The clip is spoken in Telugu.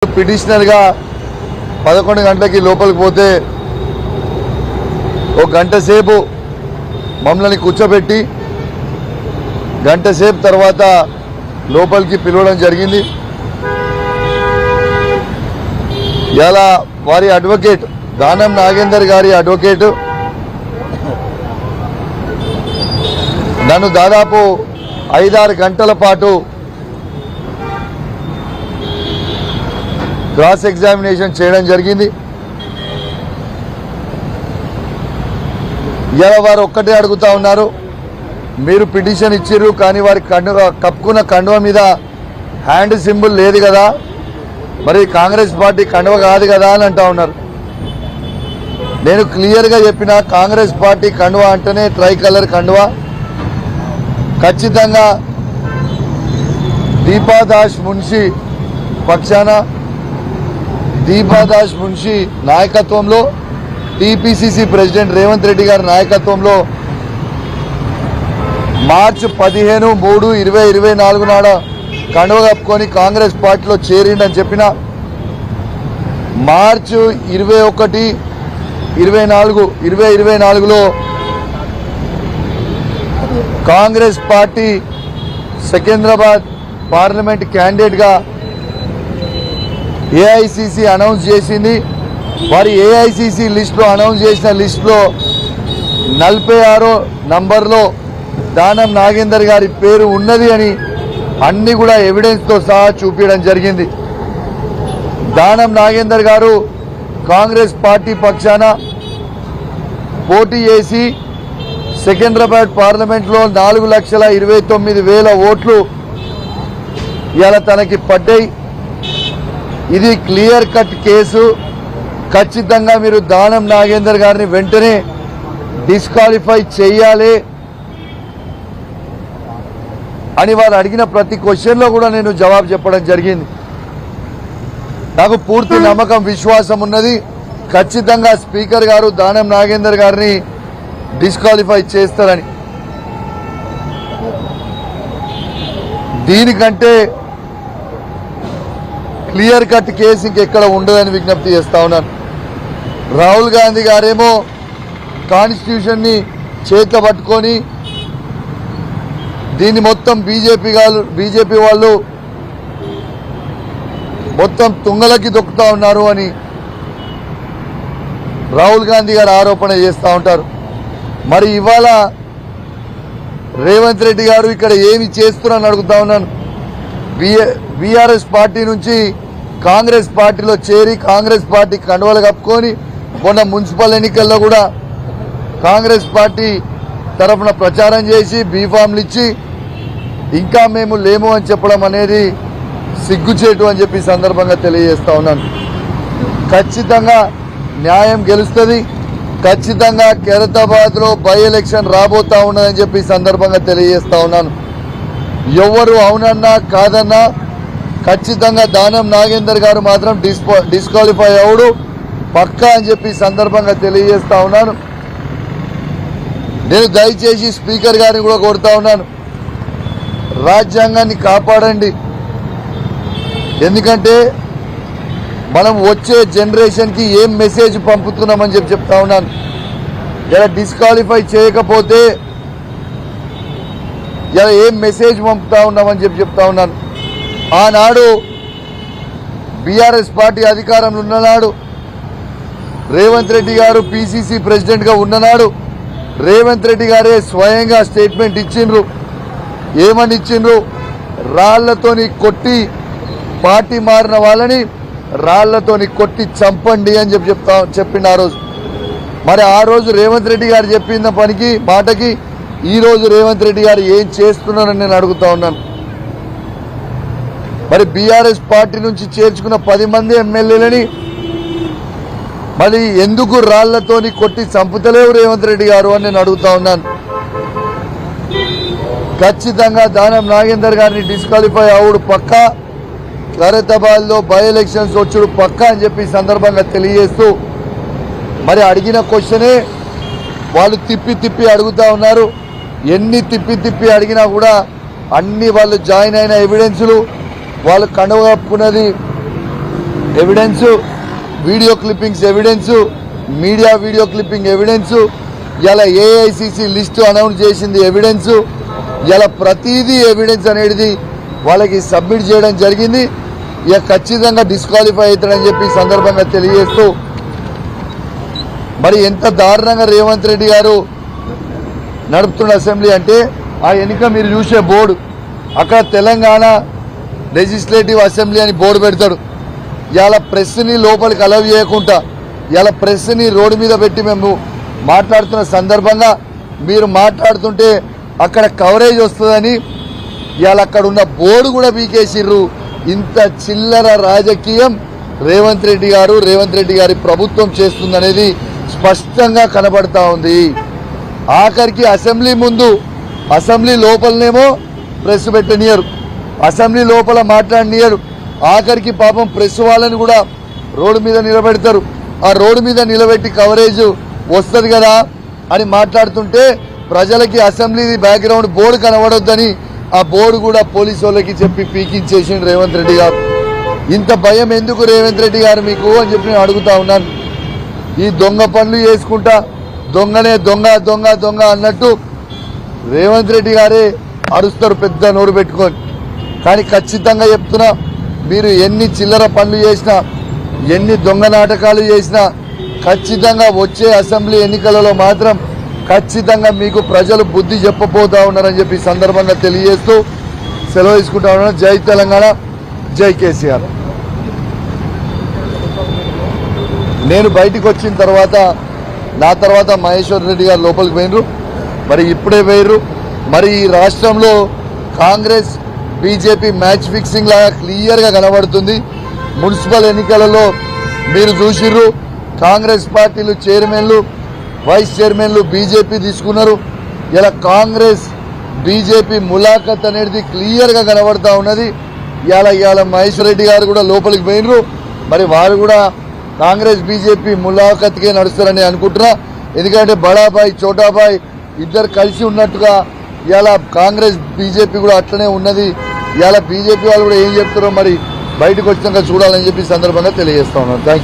పిటిషనర్ గా 11 గంటలకి లోపలికి పోతే ఒక గంట సేపు మమ్మల్ని కూర్చోబెట్టి గంట సేపు తర్వాత లోపలికి పిలవడం జరిగింది. ఇలా వారి అడ్వకేట్ దానం నాగేందర్ గారి అడ్వకేట్ నన్ను దాదాపు 5-6 గంటల పాటు క్రాస్ ఎగ్జామినేషన్ చేయడం జరిగింది. ఇలా వారు ఒక్కటే అడుగుతా ఉన్నారు, మీరు పిటిషన్ ఇచ్చిర్రు కానీ వారి కప్పుకున్న కండువ మీద హ్యాండ్ సింబల్ లేదు కదా, మరి కాంగ్రెస్ పార్టీ కండువ కాదు కదా అని అంటా ఉన్నారు. నేను క్లియర్గా చెప్పిన కాంగ్రెస్ పార్టీ కండువ అంటేనే ట్రై కలర్ కండువ. ఖచ్చితంగా దీపాదాస్ మున్షి పక్షాన దీపాదాస్ మున్షి నాయకత్వంలో టీపీసీసీ ప్రెసిడెంట్ రేవంత్ రెడ్డి గారి నాయకత్వంలో మార్చి 15/3/2024 నాడ కండువ కప్పుకొని కాంగ్రెస్ పార్టీలో చేరిండని చెప్పిన మార్చి 21/2024లో కాంగ్రెస్ పార్టీ సికింద్రాబాద్ పార్లమెంట్ క్యాండిడేట్గా ఏఐసిసి అనౌన్స్ చేసింది. వారి ఏఐసిసి లిస్టులో అనౌన్స్ చేసిన లిస్టులో 46వ నంబర్లో దానం నాగేందర్ గారి పేరు ఉన్నది అని అన్ని కూడా ఎవిడెన్స్తో సహా చూపించడం జరిగింది. దానం నాగేందర్ గారు కాంగ్రెస్ పార్టీ పక్షాన పోటీ చేసి సికింద్రాబాద్ పార్లమెంట్లో 4,29,000 ఓట్లు ఇవాళ తనకి పడ్డాయి. ఇది క్లియర్ కట్ కేసు. ఖచ్చితంగా మీరు దానం నాగేందర్ గారిని వెంటనే డిస్క్వాలిఫై చేయాలి అని వారు అడిగిన ప్రతి క్వశ్చన్లో కూడా నేను జవాబు చెప్పడం జరిగింది. నాకు పూర్తి నమ్మకం విశ్వాసం ఉన్నది, ఖచ్చితంగా స్పీకర్ గారు దానం నాగేందర్ గారిని డిస్క్వాలిఫై చేస్తారని. దీనికంటే క్లియర్ కట్ కేసు ఇంకెక్కడ ఉండదని విజ్ఞప్తి చేస్తా ఉన్నాను. రాహుల్ గాంధీ గారేమో కాన్స్టిట్యూషన్ని చేత పట్టుకొని దీన్ని మొత్తం బీజేపీ వాళ్ళు మొత్తం తుంగలకి దొక్కుతా ఉన్నారు అని రాహుల్ గాంధీ గారు ఆరోపణ చేస్తూ ఉంటారు. మరి ఇవాళ రేవంత్ రెడ్డి గారు ఇక్కడ ఏమి చేస్తున్నారని అడుగుతా ఉన్నాను. బీఆర్ఎస్ పార్టీ నుంచి కాంగ్రెస్ పార్టీలో చేరి కాంగ్రెస్ పార్టీ కండువలు కప్పుకొని మొన్న మున్సిపల్ ఎన్నికల్లో కూడా కాంగ్రెస్ పార్టీ తరఫున ప్రచారం చేసి బీఫామ్లు ఇచ్చి ఇంకా మేము లేము అని చెప్పడం అనేది సిగ్గుచేటు అని చెప్పి సందర్భంగా తెలియజేస్తా ఉన్నాను. ఖచ్చితంగా న్యాయం గెలుస్తుంది. ఖచ్చితంగా ఖైరతాబాద్లో బై ఎలక్షన్ రాబోతా ఉన్నదని చెప్పి సందర్భంగా తెలియజేస్తా ఉన్నాను. ఎవరు అవునన్నా కాదన్నా ఖచ్చితంగా దానం నాగేందర్ గారు మాత్రం డిస్క్వాలిఫై అవుడు పక్కా అని చెప్పి సందర్భంగా తెలియజేస్తా ఉన్నాను. నేను దయచేసి స్పీకర్ గారిని కూడా కోరుతా ఉన్నాను, రాజ్యాంగాన్ని కాపాడండి. ఎందుకంటే మనం వచ్చే జనరేషన్కి ఏం మెసేజ్ పంపుతున్నామని చెప్తా ఉన్నాను. ఇలా డిస్క్వాలిఫై చేయకపోతే ఇలా ఏం మెసేజ్ పంపుతా ఉన్నామని చెప్తా ఉన్నాను. ఆనాడు బీఆర్ఎస్ పార్టీ అధికారంలో ఉన్ననాడు, రేవంత్ రెడ్డి గారు పీసీసీ ప్రెసిడెంట్గా ఉన్ననాడు రేవంత్ రెడ్డి గారే స్వయంగా స్టేట్మెంట్ ఇచ్చిండ్రు. ఏమని ఇచ్చిండ్రు? రాళ్లతోని కొట్టి పార్టీ మారిన వాళ్ళని రాళ్లతోని కొట్టి చంపండి అని చెప్పిండు ఆ రోజు. మరి ఆ రోజు రేవంత్ రెడ్డి గారు చెప్పిన మాటకి ఈరోజు రేవంత్ రెడ్డి గారు ఏం చేస్తున్నారని నేను అడుగుతా ఉన్నాను. మరి బీఆర్ఎస్ పార్టీ నుంచి చేర్చుకున్న 10 మంది ఎమ్మెల్యేలని మరి ఎందుకు రాళ్లతోని కొట్టి చంపుతలేవు రేవంత్ రెడ్డి గారు అని నేను అడుగుతా ఉన్నాను. ఖచ్చితంగా దానం నాగేందర్ గారిని డిస్క్వాలిఫై అవుడు పక్కా, ఖైరతాబాద్లో బై ఎలక్షన్స్ వచ్చుడు పక్కా అని చెప్పి సందర్భంగా తెలియజేస్తూ మరి అడిగిన క్వశ్చనే వాళ్ళు తిప్పి అడుగుతా ఉన్నారు. ఎన్ని తిప్పి అడిగినా కూడా అన్ని వాళ్ళు జాయిన్ అయిన ఎవిడెన్సులు, వాళ్ళు కండువ కప్పుకున్నది evidence, video clippings evidence, media video clipping evidence, ఇలా ఏఐసిసి లిస్టు అనౌన్స్ చేసింది ఎవిడెన్స్, ఇలా ప్రతిదీ ఎవిడెన్స్ అనేది వాళ్ళకి సబ్మిట్ చేయడం జరిగింది. ఇక ఖచ్చితంగా డిస్క్వాలిఫై అవుతాడని చెప్పి సందర్భంగా తెలియజేస్తూ, మరి ఎంత దారుణంగా రేవంత్ రెడ్డి గారు నడుపుతున్న అసెంబ్లీ అంటే, ఆ వెనుక మీరు చూసే బోర్డు, అక్కడ తెలంగాణ లెజిస్లేటివ్ అసెంబ్లీ అని బోర్డు పెడతాడు. ఇలా ప్రెస్ని లోపలికి అలవ్ చేయకుండా, ఇలా ప్రెస్ని రోడ్డు మీద పెట్టి మేము మాట్లాడుతున్న సందర్భంగా మీరు మాట్లాడుతుంటే అక్కడ కవరేజ్ వస్తుందని ఇవాళ అక్కడ ఉన్న బోర్డు కూడా బీకేసిర్రు. ఇంత చిల్లర రాజకీయం రేవంత్ రెడ్డి గారి ప్రభుత్వం చేస్తుందనేది స్పష్టంగా కనబడతా ఉంది. ఆఖరికి అసెంబ్లీ ముందు, అసెంబ్లీ లోపలనేమో ప్రెస్ పెట్టనియరు, అసెంబ్లీ లోపల మాట్లాడనియరు. ఆఖరికి పాపం ప్రెస్ వాళ్ళని కూడా రోడ్డు మీద నిలబెడతారు. ఆ రోడ్డు మీద నిలబెట్టి కవరేజ్ వస్తుంది కదా అని మాట్లాడుతుంటే ప్రజలకి అసెంబ్లీ బ్యాక్గ్రౌండ్ బోర్డు కనబడొద్దని ఆ బోర్డు కూడా పోలీసు వాళ్ళకి చెప్పి పీకించేసిండు రేవంత్ రెడ్డి గారు. ఇంత భయం ఎందుకు రేవంత్ రెడ్డి గారు మీకు అని చెప్పి నేను అడుగుతా ఉన్నాను. ఈ దొంగ పనులు చేసుకుంటా దొంగనే దొంగ దొంగ దొంగ అన్నట్టు రేవంత్ రెడ్డి గారే అరుస్తారు పెద్ద నోరు పెట్టుకొని. కానీ ఖచ్చితంగా చెప్తున్నా, మీరు ఎన్ని చిల్లర పనులు చేసినా, ఎన్ని దొంగ నాటకాలు చేసినా ఖచ్చితంగా వచ్చే అసెంబ్లీ ఎన్నికలలో మాత్రం ఖచ్చితంగా మీకు ప్రజలు బుద్ధి చెప్పబోతా ఉన్నారని చెప్పి సందర్భంగా తెలియజేస్తూ సెలవు తీసుకుంటా ఉన్నాను. జై తెలంగాణ, జై కేసీఆర్. నేను బయటికి వచ్చిన తర్వాత నా తర్వాత మహేశ్వర్ రెడ్డి గారు లోపలికి పోయినరు, మరి ఇప్పుడే పోయినరు. మరి ఈ రాష్ట్రంలో కాంగ్రెస్ బీజేపీ మ్యాచ్ ఫిక్సింగ్ లాగా క్లియర్గా కనబడుతుంది. మున్సిపల్ ఎన్నికలలో మీరు చూసిర్రు, కాంగ్రెస్ పార్టీలు చైర్మన్లు, వైస్ చైర్మన్లు బీజేపీ తీసుకున్నారు. ఇలా కాంగ్రెస్ బీజేపీ ములాఖత్ అనేది క్లియర్గా కనబడతా ఉన్నది. ఇవాళ మహేశ్వర్ రెడ్డి గారు కూడా లోపలికి పోయినరు. మరి వారు కూడా కాంగ్రెస్ బీజేపీ ములాఖత్కే నడుస్తారని అనుకుంటున్నా. ఎందుకంటే బడాబాయ్ చోటాబాయ్ ఇద్దరు కలిసి ఉన్నట్టుగా ఇలా కాంగ్రెస్ బీజేపీ కూడా అట్లనే ఉన్నది. ఇలా బీజేపీ వాళ్ళు కూడా ఏం చెప్తారో మరి బయటకు వచ్చినాక చూడాలని చెప్పి సందర్భంగా తెలియజేస్తా ఉన్నాను. Thank you.